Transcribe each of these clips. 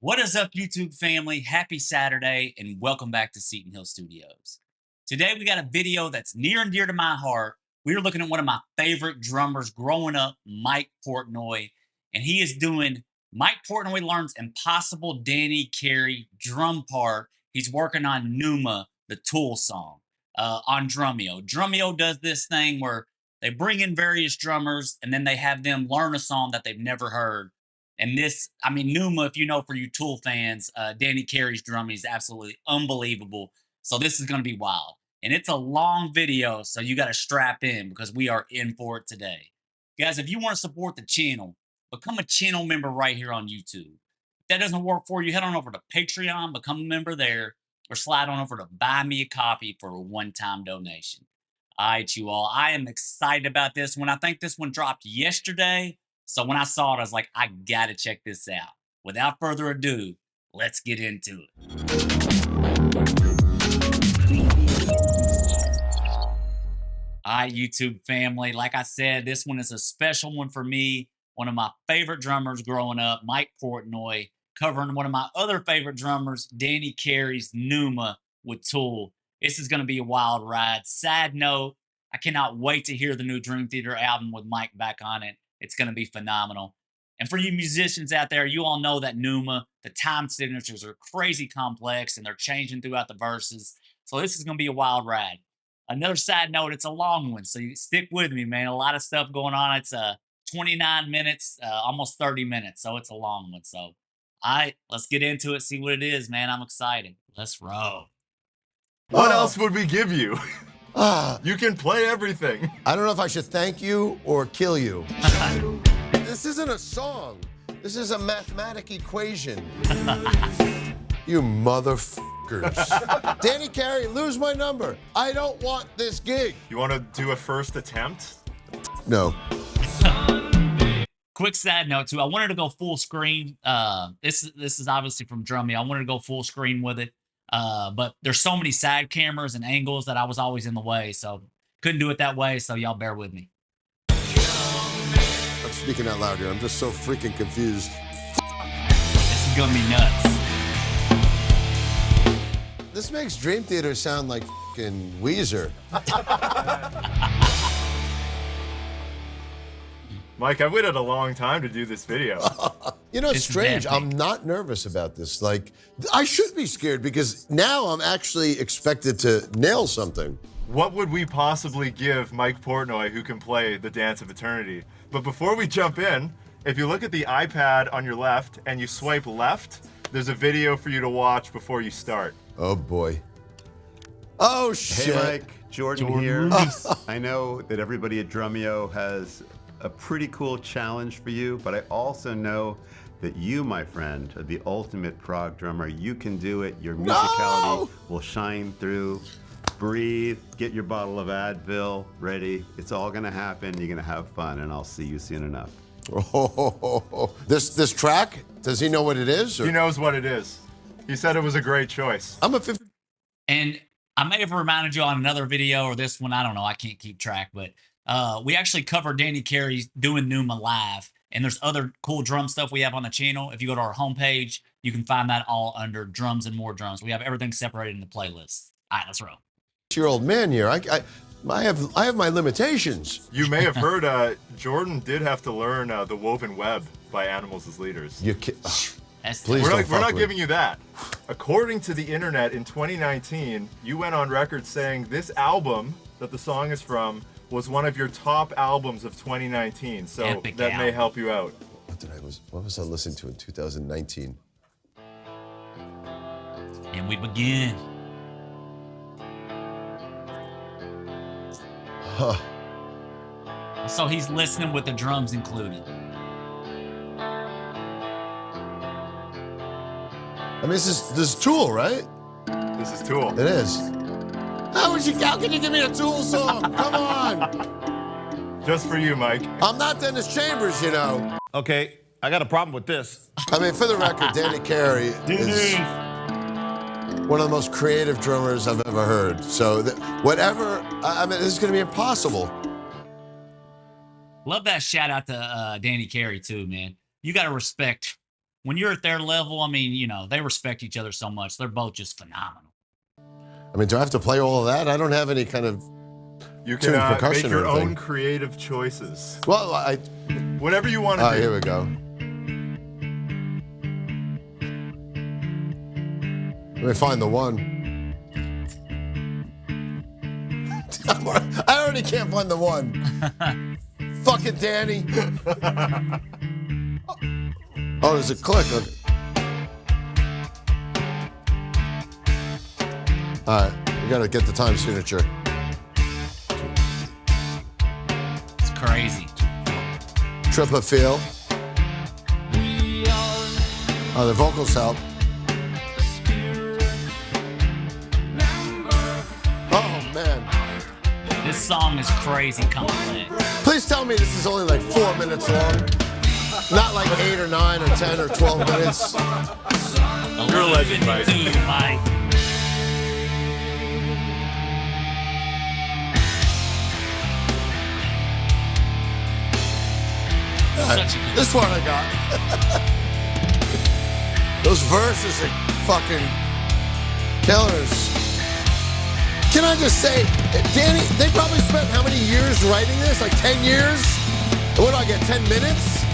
What is up, YouTube family? Happy Saturday and welcome back to Seton Hill Studios. Today we got a video that's near and dear to my heart. We're looking at one of my favorite drummers growing up, Mike Portnoy, and he is doing Mike Portnoy learns impossible Danny Carey drum part. He's working on Pneuma, the Tool song, on Drumeo. Drumeo does this thing where they bring in various drummers and then they have them learn a song that they've never heard. And this, I mean, Pneuma, if you know, for you Tool fans, Danny Carey's drumming is absolutely unbelievable. So this is going to be wild. And it's a long video, so you got to strap in because we are in for it today. Guys, if you want to support the channel, become a channel member right here on YouTube. If that doesn't work for you, head on over to Patreon, become a member there, or slide on over to Buy Me a Coffee for a one-time donation. All right, you all. I am excited about this one. I think this one dropped yesterday. So when I saw it, I was like, I gotta check this out. Without further ado, let's get into it. All right, YouTube family. Like I said, this one is a special one for me. One of my favorite drummers growing up, Mike Portnoy, covering one of my other favorite drummers, Danny Carey's Pneuma with Tool. This is going to be a wild ride. Side note, I cannot wait to hear the new Dream Theater album with Mike back on it. It's going to be phenomenal. And for you musicians out there, you all know that Pneuma, the time signatures are crazy complex and they're changing throughout the verses. So this is going to be a wild ride. Another side note, it's a long one. So you stick with me, man. A lot of stuff going on. It's 29 minutes, almost 30 minutes. So it's a long one. So, all right, let's get into it. See what it is, man. I'm excited. Let's roll. What else would we give you? Ah, You can play everything. I don't know if I should thank you or kill you. This isn't a song. This is a mathematic equation. You motherfuckers. Danny Carey, lose my number. I don't want this gig. You want to do a first attempt? No. Quick side note too. I wanted to go full screen. This is obviously from Drummy. I wanted to go full screen with it. But there's so many side cameras and angles that I was always in the way, so couldn't do it that way. So y'all bear with me. I'm speaking out loud here. I'm just so freaking confused. This is gonna be nuts. This makes Dream Theater sound like fucking Weezer. Mike, I've waited a long time to do this video. You know, it's It's strange. epic. I'm not nervous about this. Like, I should be scared because now I'm actually expected to nail something. What would we possibly give Mike Portnoy, who can play the Dance of Eternity? But before we jump in, if you look at the iPad on your left and you swipe left, there's a video for you to watch before you start. Oh boy. Oh shit. Hey Mike, Jordan here. I know that everybody at Drumeo has a pretty cool challenge for you, but I also know that you, my friend, are the ultimate prog drummer. You can do it. Your musicality will shine through. Breathe, get your bottle of Advil ready. It's all gonna happen. You're gonna have fun, and I'll see you soon enough. Oh, this track, does he know what it is? Or? He knows what it is. He said it was a great choice. I'm a 50. And I may have reminded you on another video or this one. I don't know. I can't keep track, but we actually covered Danny Carey doing Pneuma live. And there's other cool drum stuff we have on the channel. If you go to our homepage, you can find that all under Drums and More Drums. We have everything separated in the playlist. All right, let's roll. Year-old man here. I have my limitations. You may have heard Jordan did have to learn The Woven Web by Animals as Leaders. You That's Please We're don't not fuck with giving you that. According to the internet, in 2019, you went on record saying this album that the song is from was one of your top albums of 2019. So Epic that may album. help you out. What was I listening to in 2019? And we begin. Huh. So he's listening with the drums included. I mean, this is Tool, right? This is Tool. It is. How can you give me a Tool song? Come on. Just for you, Mike. I'm not Dennis Chambers, you know. Okay, I got a problem with this. I mean, for the record, Danny Carey is one of the most creative drummers I've ever heard. So whatever, I mean, this is going to be impossible. Love that shout out to Danny Carey too, man. You got to respect when you're at their level, I mean, they respect each other so much. They're both just phenomenal. I mean, do I have to play all of that? I don't have any kind of You can tuned make percussion your or anything. own creative choices. Well, Whatever you want to do. here we go. Let me find the one. I already can't find the one. Fucking Danny. Oh, there's a click. Okay. All right, we gotta get the time signature. It's crazy. Triple feel. Oh, the vocals help. Oh, man. This song is crazy complex. Please tell me this is only like 4 minutes long. Not like 8 or 9 or 10 or 12 minutes. You're a legend, Mike. Mike. Such a good This one I got. Those verses are fucking killers. Can I just say, Danny, they probably spent how many years writing this? Like 10 years? What do I get, 10 minutes?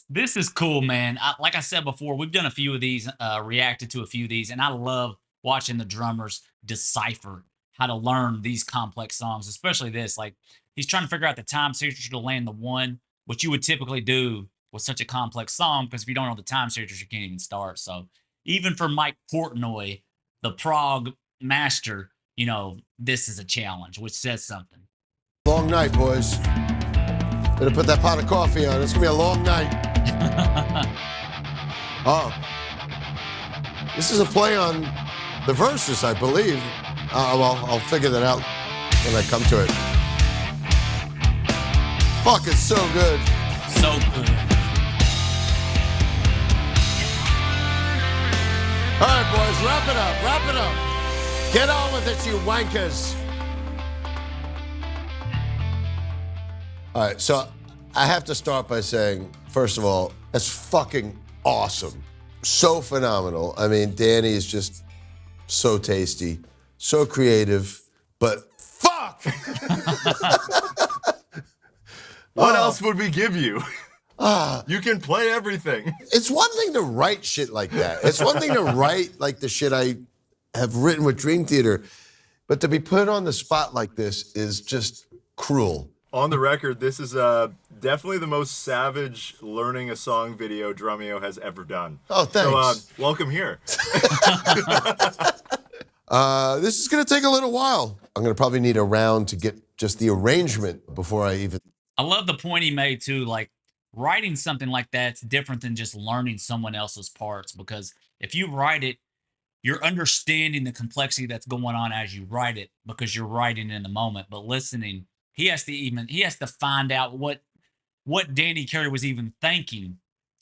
This is cool, man. Like I said before, we've done a few of these, reacted to a few of these, and I love watching the drummers decipher how to learn these complex songs, especially this. Like, he's trying to figure out the time signature to land the one, which you would typically do with such a complex song, because if you don't know the time signature, you can't even start. So even for Mike Portnoy, the prog master, this is a challenge, which says something. Long night, boys. Better put that pot of coffee on. It's gonna be a long night. Oh. This is a play on the verses, I believe. Well, I'll figure that out when I come to it. Fuck, it's so good. So good. All right, boys, wrap it up, wrap it up. Get on with it, you wankers. All right, so I have to start by saying, first of all, that's fucking awesome. So phenomenal. I mean, Danny is just so tasty, so creative, but fuck! What else would we give you? You can play everything. It's one thing to write shit like that. It's one thing to write like the shit I have written with Dream Theater, but to be put on the spot like this is just cruel. On the record, this is definitely the most savage learning a song video Drumeo has ever done. Oh, thanks. So, welcome here. This is gonna take a little while. I'm gonna probably need a round to get just the arrangement before I even. I love the point he made too. Like, writing something like that's different than just learning someone else's parts, because if you write it, you're understanding the complexity that's going on as you write it, because you're writing in the moment. But listening, he has to find out what Danny Carey was even thinking.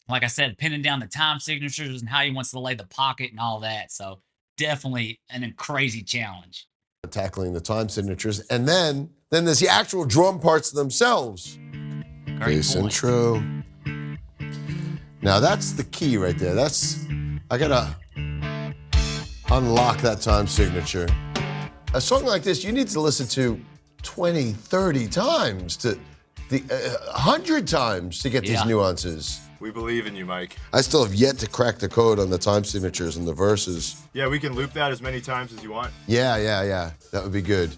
Like I said, pinning down the time signatures and how he wants to lay the pocket and all that. So definitely a crazy challenge. Tackling the time signatures, and then there's the actual drum parts themselves. Great Bass point. intro. Now that's the key right there. I gotta unlock that time signature. A song like this, you need to listen to 20, 30 times, 100 times to get these nuances. We believe in you, Mike. I still have yet to crack the code on the time signatures and the verses. Yeah, we can loop that as many times as you want. Yeah. That would be good.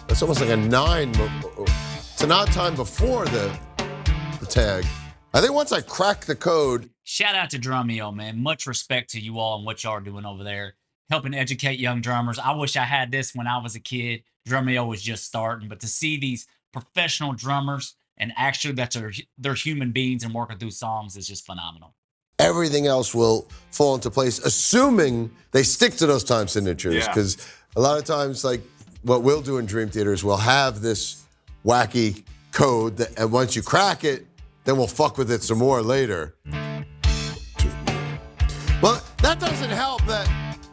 It's almost like a 9. It's an odd time before the tag. I think once I crack the code. Shout out to Drumeo, man. Much respect to you all and what y'all are doing over there, helping educate young drummers. I wish I had this when I was a kid. Drumeo was just starting, but to see these professional drummers and actually they're human beings and working through songs is just phenomenal. Everything else will fall into place, assuming they stick to those time signatures. Because a lot of times, like what we'll do in Dream Theater is we'll have this wacky code that, and once you crack it, then we'll fuck with it some more later. Well, that doesn't help that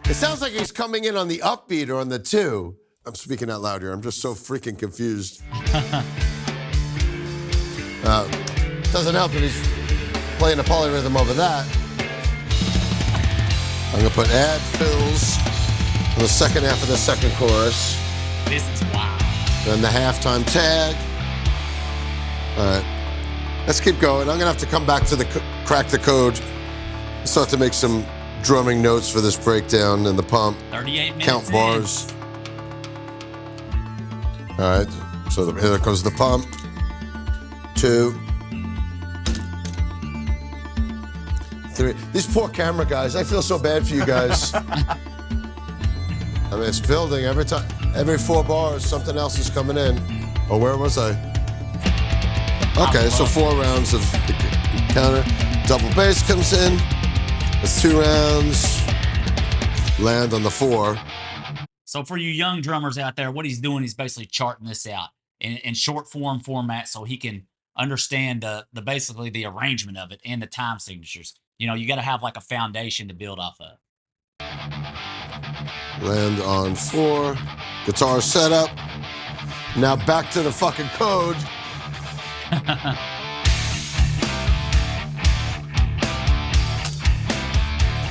it sounds like he's coming in on the upbeat or on the 2. I'm speaking out loud here. I'm just so freaking confused. Doesn't help that he's playing a polyrhythm over that. I'm gonna put add fills in the second half of the second chorus. This is wild. Then the halftime tag. All right, let's keep going. I'm gonna have to come back to the crack the code. Start to make some drumming notes for this breakdown and the pump. 38 minutes. Count bars. All right, so here comes the pump. 2, 3. These poor camera guys, I feel so bad for you guys. I mean, it's building every time. Every 4 bars, something else is coming in. Oh, where was I? Okay, so 4 rounds of the counter. Double bass comes in. It's 2 rounds. Land on the 4. So for you young drummers out there, what he's doing, he's basically charting this out in short form format so he can understand the basically the arrangement of it and the time signatures. You know, you got to have like a foundation to build off of. Land on 4. Guitar setup. Now back to the fucking code.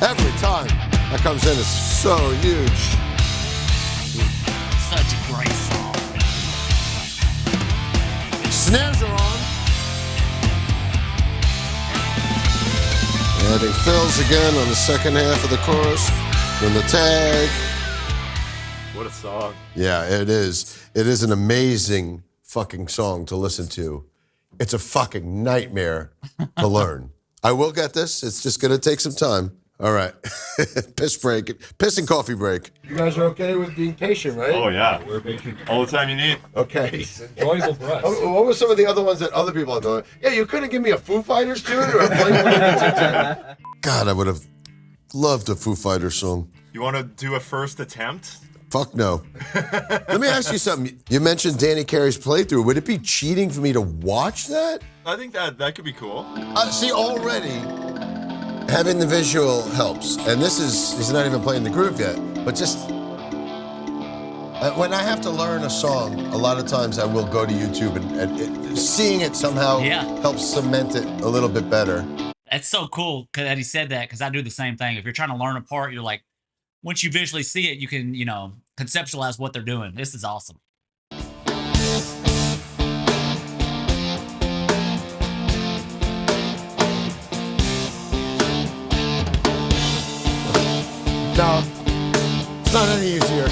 Every time that comes in is so huge. Such a great song. Snares are on. Adding fills again on the second half of the chorus. Then the tag. What a song. Yeah, it is. It is an amazing fucking song to listen to. It's a fucking nightmare to learn. I will get this. It's just going to take some time. All right. Piss break. Piss and coffee break. You guys are okay with being patient, right? Oh, yeah. We're making All the time you need. Okay. enjoyable for us. What were some of the other ones that other people are doing? Yeah, you couldn't give me a Foo Fighters tune or a Blink-182. God, I would have loved a Foo Fighters song. You want to do a first attempt? Fuck no. Let me ask you something. You mentioned Danny Carey's playthrough. Would it be cheating for me to watch that? I think that could be cool. See, already having the visual helps. And he's not even playing the groove yet. But just, when I have to learn a song, a lot of times I will go to YouTube and seeing it somehow helps cement it a little bit better. That's so cool that he said that because I do the same thing. If you're trying to learn a part, you're like, once you visually see it, you can, you know, conceptualize what they're doing. This is awesome. No, it's not any easier.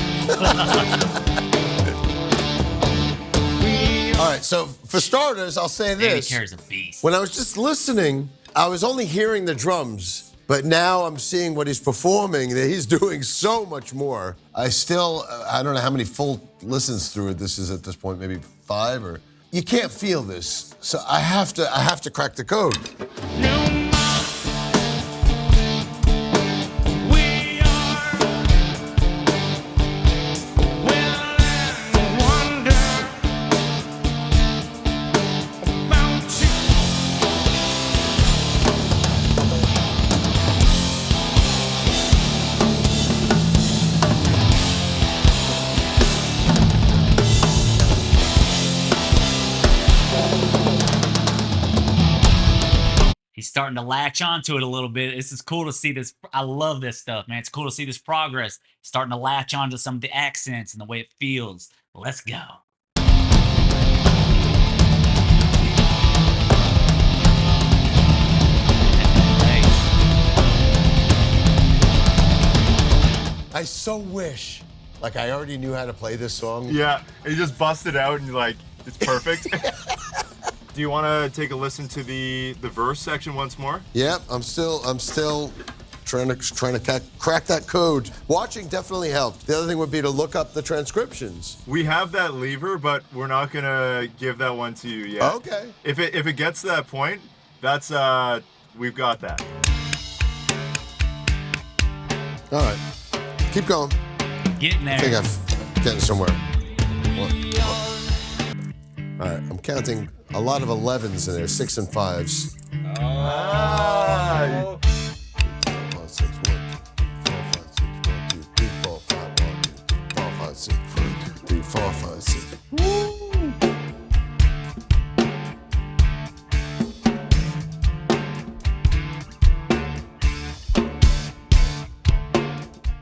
All right, so for starters, I'll say Danny this. Carey's a beast. When I was just listening, I was only hearing the drums. But now I'm seeing what he's performing, that he's doing so much more. I don't know how many full listens through it this is at this point, maybe 5 or... You can't feel this, so I have to crack the code. He's starting to latch onto it a little bit. This is cool to see this. I love this stuff, man. It's cool to see this progress. Starting to latch onto some of the accents and the way it feels. Let's go. I so wish, like I already knew how to play this song. Yeah, you just bust it out and you're like, it's perfect. Do you want to take a listen to the verse section once more? Yep, I'm still trying to crack that code. Watching definitely helped. The other thing would be to look up the transcriptions. We have that lever, but we're not gonna give that one to you yet. Okay. If it gets to that point, that's we've got that. All right, keep going. Getting there. I think I'm getting somewhere. All right, I'm counting a lot of 11s in there, 6 and 5s. Ah. 5, 6, 1, 2, 3, 4, 5, 6, 1, 2, 3, 4, 5, 6.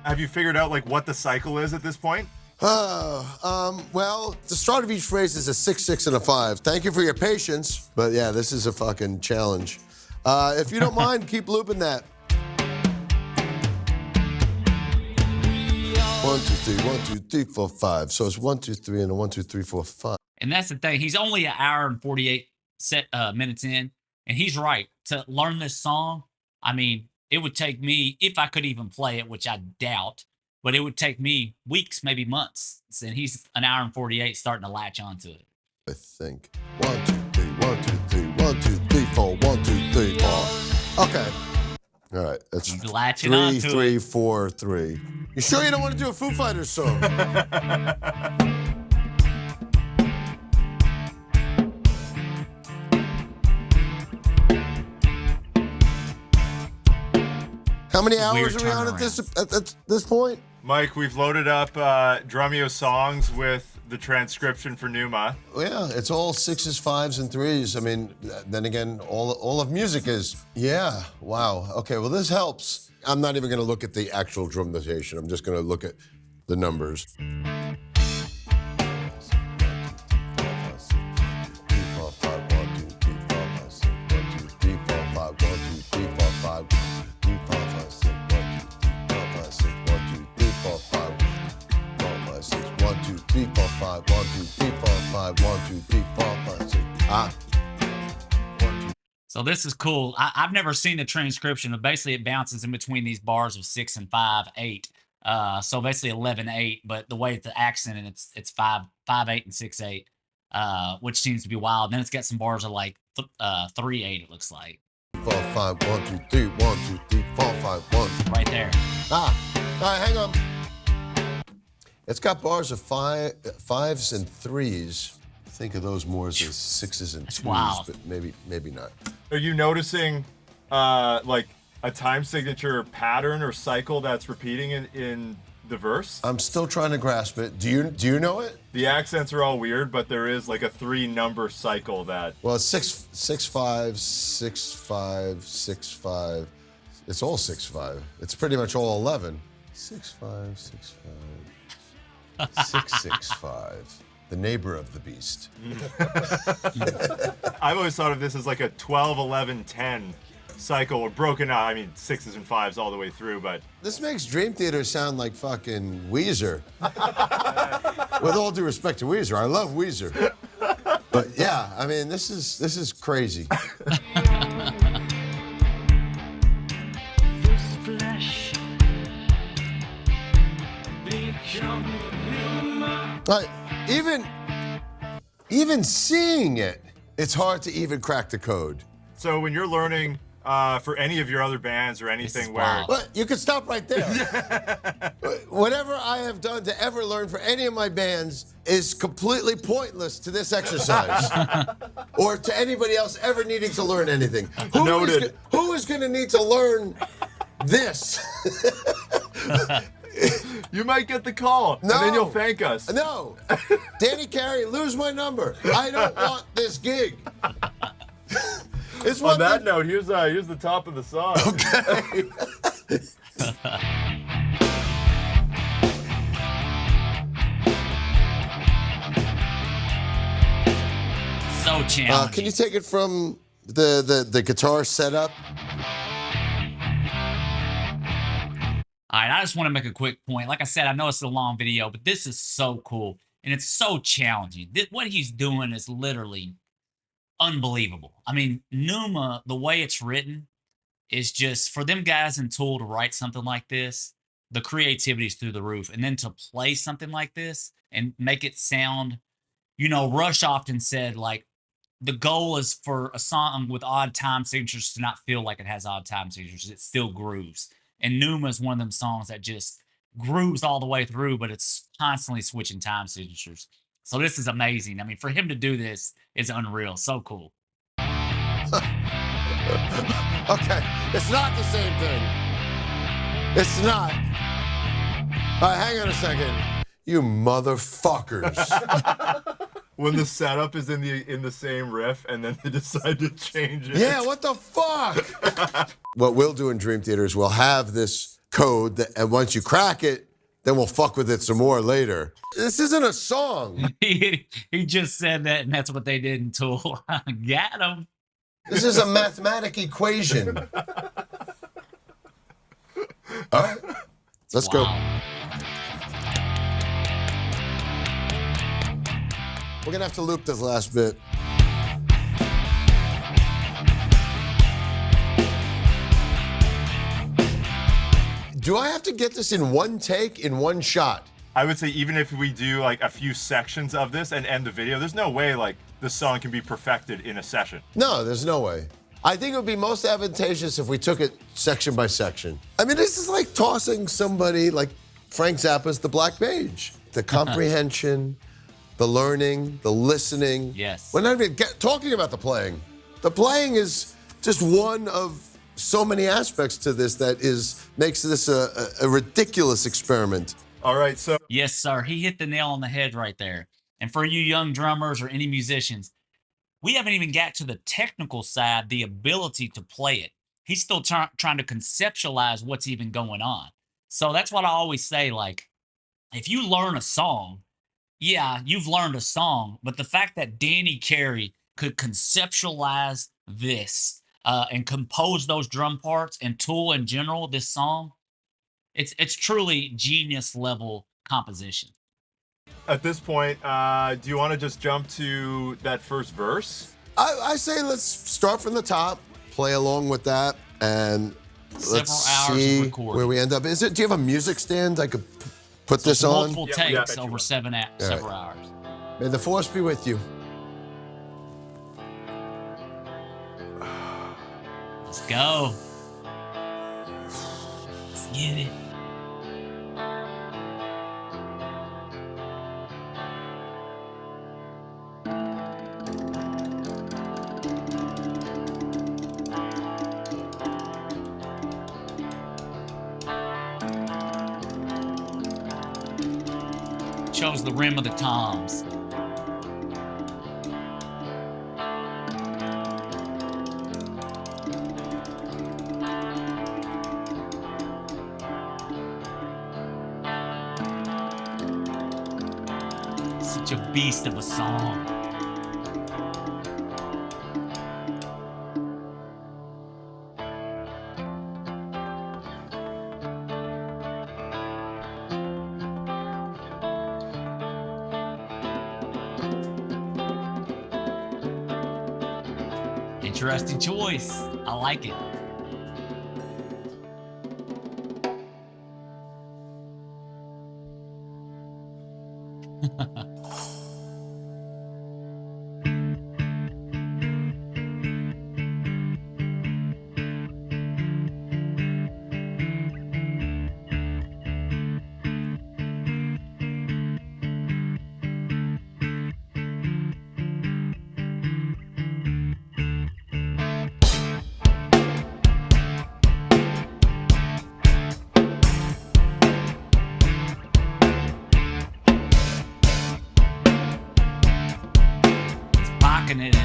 Have you figured out like what the cycle is at this point? Well, the start of each phrase is a 6, 6, and a 5. Thank you for your patience, but yeah, this is a fucking challenge. If you don't mind, keep looping that. 1, 2, 3, 1, 2, 3, 4, 5. So it's 1, 2, 3, and a 1, 2, 3, 4, 5. And that's the thing. He's only an hour and 48 minutes in, and he's right. To learn this song, I mean, it would take me, if I could even play it, which I doubt, but it would take me weeks, maybe months. And he's an hour and 48 starting to latch onto it. I think. 1, 2, 3, 1, 2, 3, 1, 2, 3, 4, 1, 2, 3, 4. Okay. All right. That's He's latching 3, onto 3, it. 4, 3. You sure you don't want to do a Foo Fighters song? How many hours are we on at this point? Mike, we've loaded up Drumeo songs with the transcription for Pneuma. Yeah, it's all 6s, 5s, and 3s. I mean, then again, all of music is. Yeah, wow. Okay, well, this helps. I'm not even going to look at the actual drum notation. I'm just going to look at the numbers. 3, 4, 5, 1, 2, 3, 4, 5, 1, 2, 3, 4, 5, 6. Ah. 1, 2. So this is cool. I've never seen the transcription, but basically it bounces in between these bars of 6 and 5, 8. So basically 11, 8, but the way it's the accent and it's 5, 5, 8, and 6, 8, which seems to be wild. Then it's got some bars of like 3, 8. It looks like 4, 5, 1, 2, 3, 1, 2, 3, 4, 5, 1. right there. Ah. All right, hang on. It's got bars of 5s and 3s. Think of those more as 6s and 2s, wild. but maybe not. Are you noticing like a time signature pattern or cycle that's repeating in the verse? I'm still trying to grasp it. Do you know it? The accents are all weird, but there is like a 3-number cycle that. Well, it's 6, 6, 5, 6, 5, 6, 5. It's all 6, 5. It's pretty much all 11. 6, 5, 6, 5. 6, 6, 5. The neighbor of the beast. I've always thought of this as like a 12, 11, 10 cycle, or broken out. I mean, 6s and 5s all the way through, but. This makes Dream Theater sound like fucking Weezer. With all due respect to Weezer, I love Weezer. But yeah, I mean, this is crazy. But even seeing it, it's hard to even crack the code. So when you're learning for any of your other bands or anything where. wild. But you could stop right there. Whatever I have done to ever learn for any of my bands is completely pointless to this exercise. Or to anybody else ever needing to learn anything. Noted. Who is going to need to learn this? You might get the call, No. and then you'll thank us. No. Danny Carey, lose my number. I don't want this gig. It's On that note, here's the top of the song. Okay. So challenging. Can you take it from the guitar setup? All right, I just want to make a quick point. Like I said, I know it's a long video, but this is so cool and it's so challenging. What he's doing is literally unbelievable. I mean, Pneuma, the way it's written is just for them guys in Tool to write something like this, the creativity's through the roof. And then to play something like this and make it sound, you know, Rush often said, like, the goal is for a song with odd time signatures to not feel like it has odd time signatures. It still grooves. And Pneuma is one of them songs that just grooves all the way through, but it's constantly switching time signatures. So this is amazing. I mean, for him to do this is unreal. So cool. Okay, it's not the same thing. It's not. All right, hang on a second. You motherfuckers. When the setup is in the same riff, and then they decide to change it. Yeah, what the fuck? What we'll do in Dream Theater is we'll have this code, and once you crack it, then we'll fuck with it some more later. This isn't a song. He just said that, and that's what they did in Tool. Got him. This is a mathematic equation. All right, let's go. We're gonna have to loop this last bit. Do I have to get this in one take, in one shot? I would say even if we do like a few sections of this and end the video, there's no way like this song can be perfected in a session. No, there's no way. I think it would be most advantageous if we took it section by section. I mean, this is like tossing somebody like Frank Zappa's The Black Page. The comprehension, the learning, the listening. Yes. We're not even talking about the playing. The playing is just one of so many aspects to this that makes this a ridiculous experiment. All right, so Yes, sir. He hit the nail on the head right there. And for you young drummers or any musicians, we haven't even got to the technical side, the ability to play it. He's still trying to conceptualize what's even going on. So that's what I always say, like, if you learn a song, yeah, you've learned a song, but the fact that Danny Carey could conceptualize this and compose those drum parts and Tool in general, this song, it's truly genius level composition. at this point, do you want to just jump to that first verse? I say let's start from the top, play along with that, and let's Several hours of see recording. where we end up. Do you have a music stand I could put this on? Multiple Yeah, yeah, I takes bet you over will. several hours. May the force be with you. Let's go. Let's get it. Chose the rim of the toms. Such a beast of a song. Interesting choice. I like it. It's rocking it in.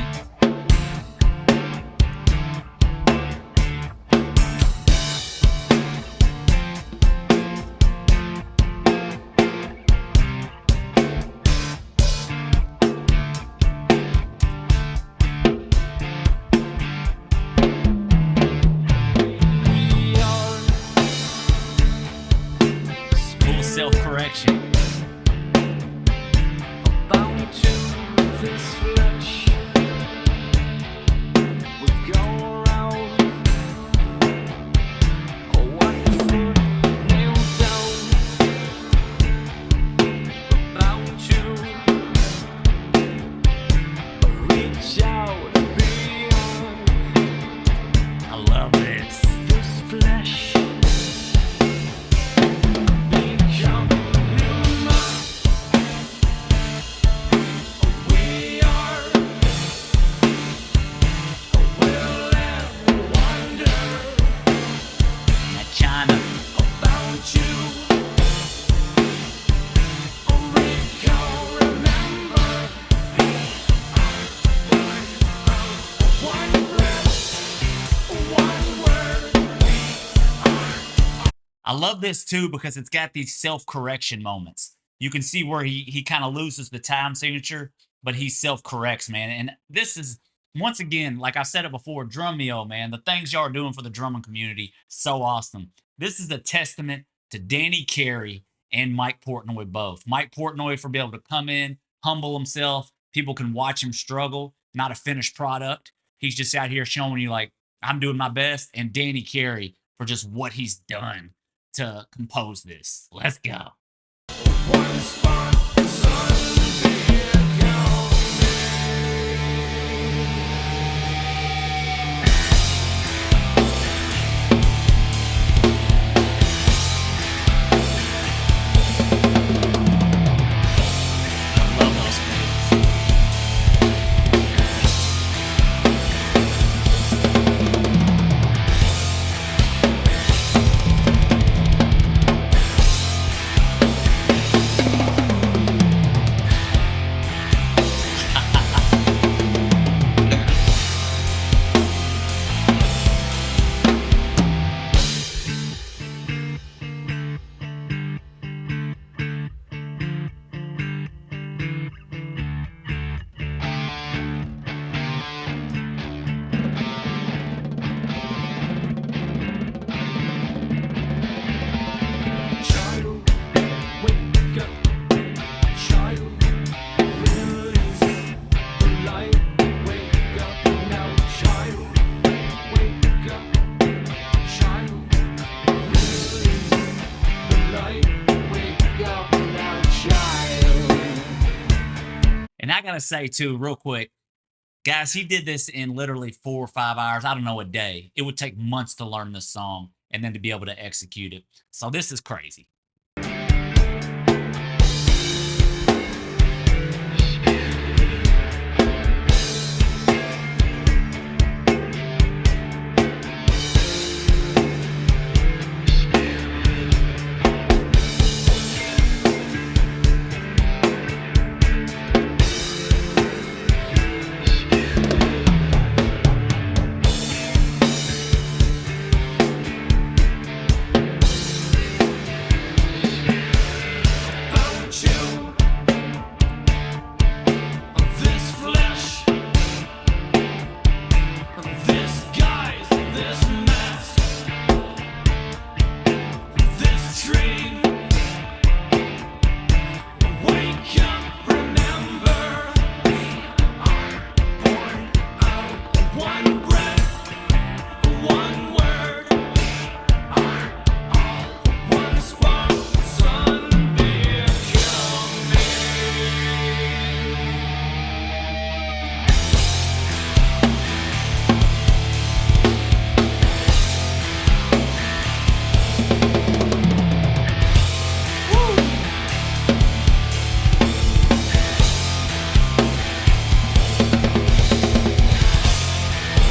Full self-correction. Bound to this flesh, we go around. Oh, 1 foot nailed down. Bound to reach out beyond I love this. this flesh. Become new. I love this too because it's got these self-correction moments. You can see where he kind of loses the time signature, but he self-corrects, man. And this is once again, like I said it before, Drumeo, man. The things y'all are doing for the drumming community, so awesome. This is a testament to Danny Carey and Mike Portnoy both. Mike Portnoy for being able to come in, humble himself. People can watch him struggle, not a finished product. He's just out here showing you like I'm doing my best. And Danny Carey for just what he's done to compose this. Let's go. Love those moves. Child, wake up. Child, release the light. Wake up now, child. Wake up. Child, release the light. Wake up now, child. And I gotta say too, real quick, guys, he did this in literally 4 or 5 hours. I don't know, a day. It would take months to learn this song and then to be able to execute it. So this is crazy. About you, this flesh, this guise, this mask, this dream. Wake up, remember, we are born out of one breath, one word. We are all one spark, sun becoming.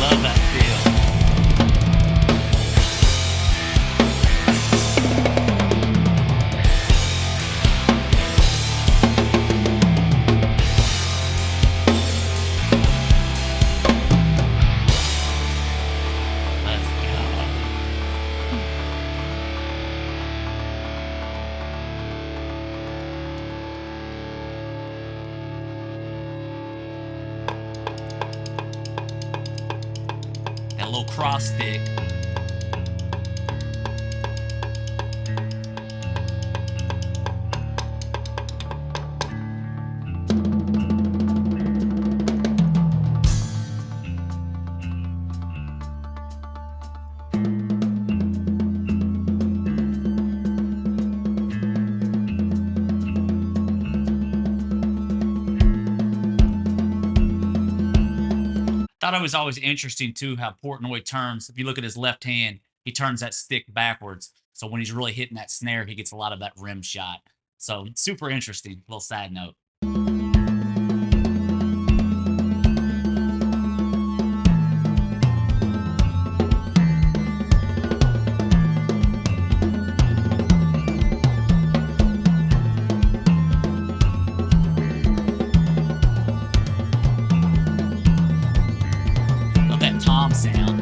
Love that feel. Let's go. That little cross stick. Thought it was always interesting too how Portnoy turns. If you look at his left hand, he turns that stick backwards. So when he's really hitting that snare, he gets a lot of that rim shot. So super interesting. Little side note. Love that tom sound.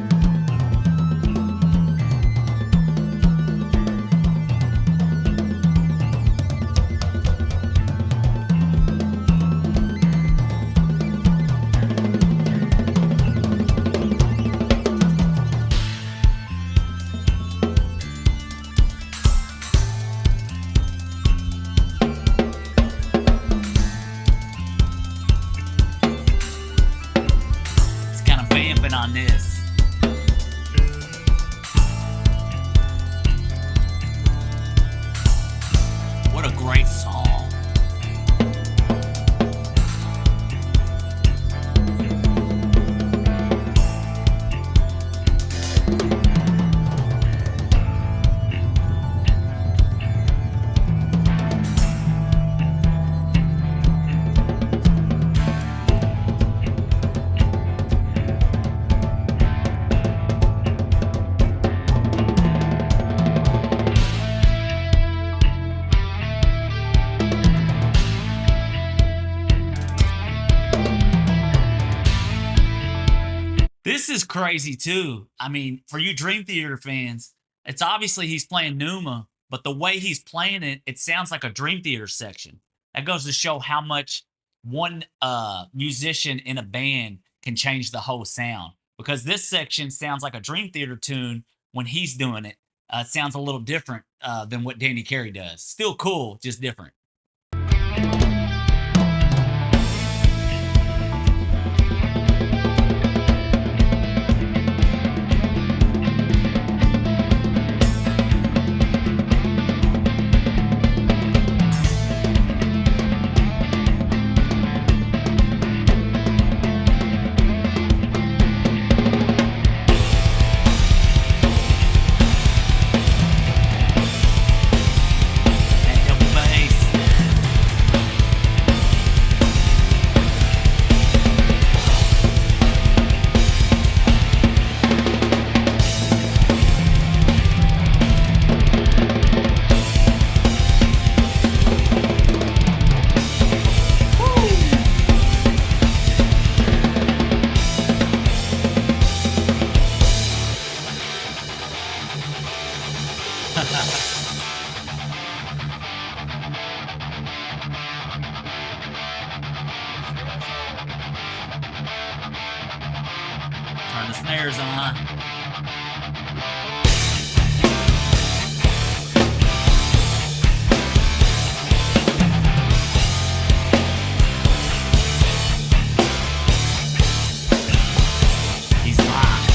great song. This is crazy too. I mean, for you Dream Theater fans, it's obviously he's playing Pneuma, but the way he's playing it, it sounds like a Dream Theater section. That goes to show how much one musician in a band can change the whole sound. Because this section sounds like a Dream Theater tune when he's doing it. It sounds a little different than what Danny Carey does. Still cool, just different. That double bass. Turn the snares on. He's live.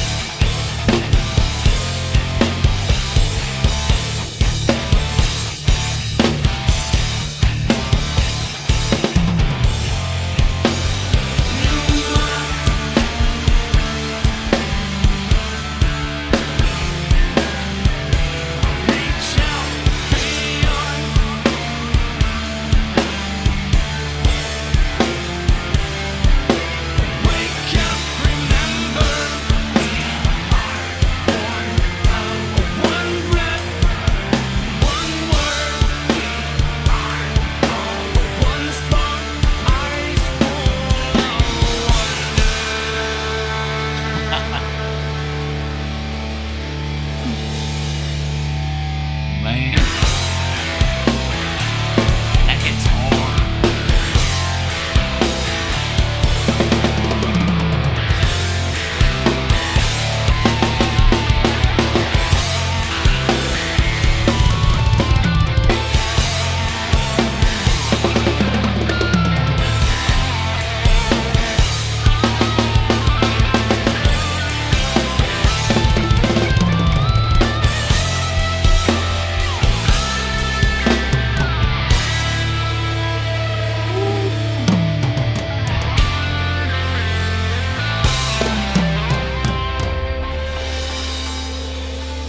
Reach out beyond. Wake up, remember. We are born of one breath, one word. We are all one spark, eyes full of Man. That hits hard.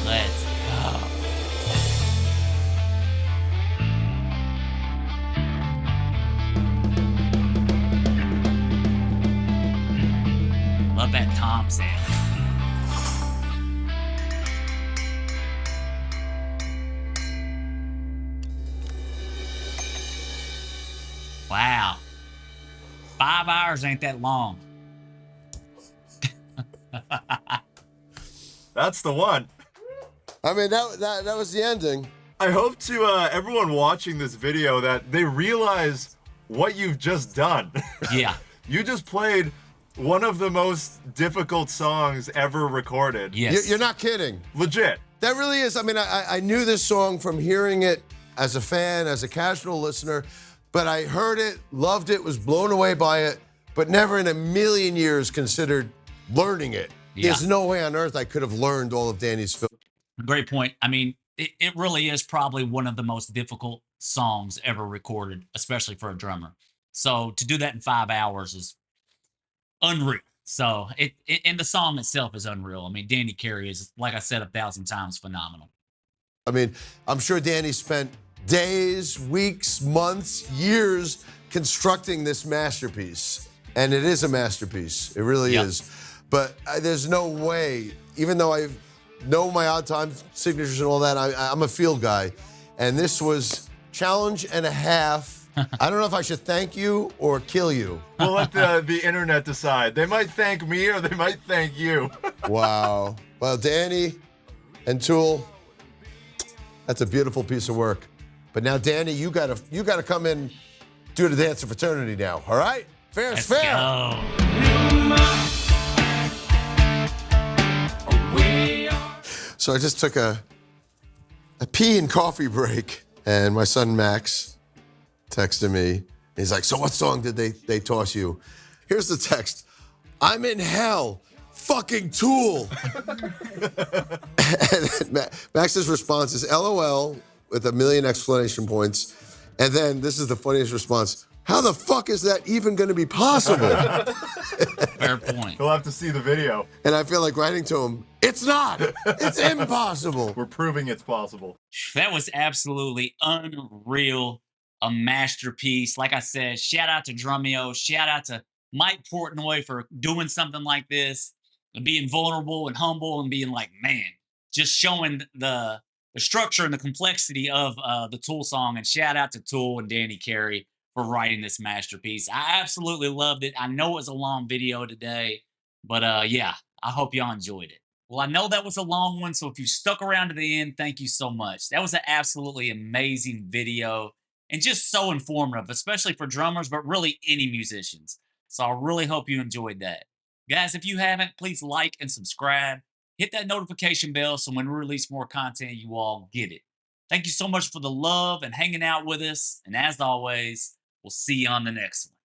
Let's go. Love that tom sound. Wow. 5 hours ain't that long. That's the one. I mean, that was the ending. I hope to everyone watching this video that they realize what you've just done. Yeah. You just played one of the most difficult songs ever recorded. Yes. You're not kidding. Legit. That really is. I mean, I knew this song from hearing it as a fan, as a casual listener, but I heard it, loved it, was blown away by it, but never in a million years considered learning it. Yeah. There's no way on earth I could have learned all of Danny's film. Great point. I mean, it really is probably one of the most difficult songs ever recorded, especially for a drummer. So to do that in 5 hours is unreal. So and the song itself is unreal. I mean, Danny Carey is, like I said 1,000 times, phenomenal. I mean, I'm sure Danny spent days, weeks, months, years constructing this masterpiece. And it is a masterpiece. It really Yep. is. But there's no way, even though I know my odd time signatures and all that, I'm a field guy. And this was challenge and a half. I don't know if I should thank you or kill you. We'll let the internet decide. They might thank me or they might thank you. Wow. Well, Danny and Tool, that's a beautiful piece of work. But now, Danny, you gotta come in, do the dance of fraternity now. All right? Fair is Let's fair. go. So I just took a pee and coffee break, and my son Max texted me. He's like, "So what song did they toss you?" Here's the text: "I'm in hell, fucking Tool." And Max's response is LOL with a million exclamation points, and then this is the funniest response: "How the fuck is that even going to be possible?" Fair point. We'll have to see the video. And I feel like writing to him, "It's not. It's impossible." We're proving it's possible. That was absolutely unreal. A masterpiece. Like I said, shout out to Drumeo. Shout out to Mike Portnoy for doing something like this and being vulnerable and humble and being like, man, just showing the structure and the complexity of the Tool song. And shout out to Tool and Danny Carey for writing this masterpiece. I absolutely loved it. I know it was a long video today, but yeah, I hope y'all enjoyed it. Well, I know that was a long one, so if you stuck around to the end, thank you so much. That was an absolutely amazing video and just so informative, especially for drummers, but really any musicians. So I really hope you enjoyed that. Guys, if you haven't, please like and subscribe. Hit that notification bell so when we release more content, you all get it. Thank you so much for the love and hanging out with us. And as always, we'll see you on the next one.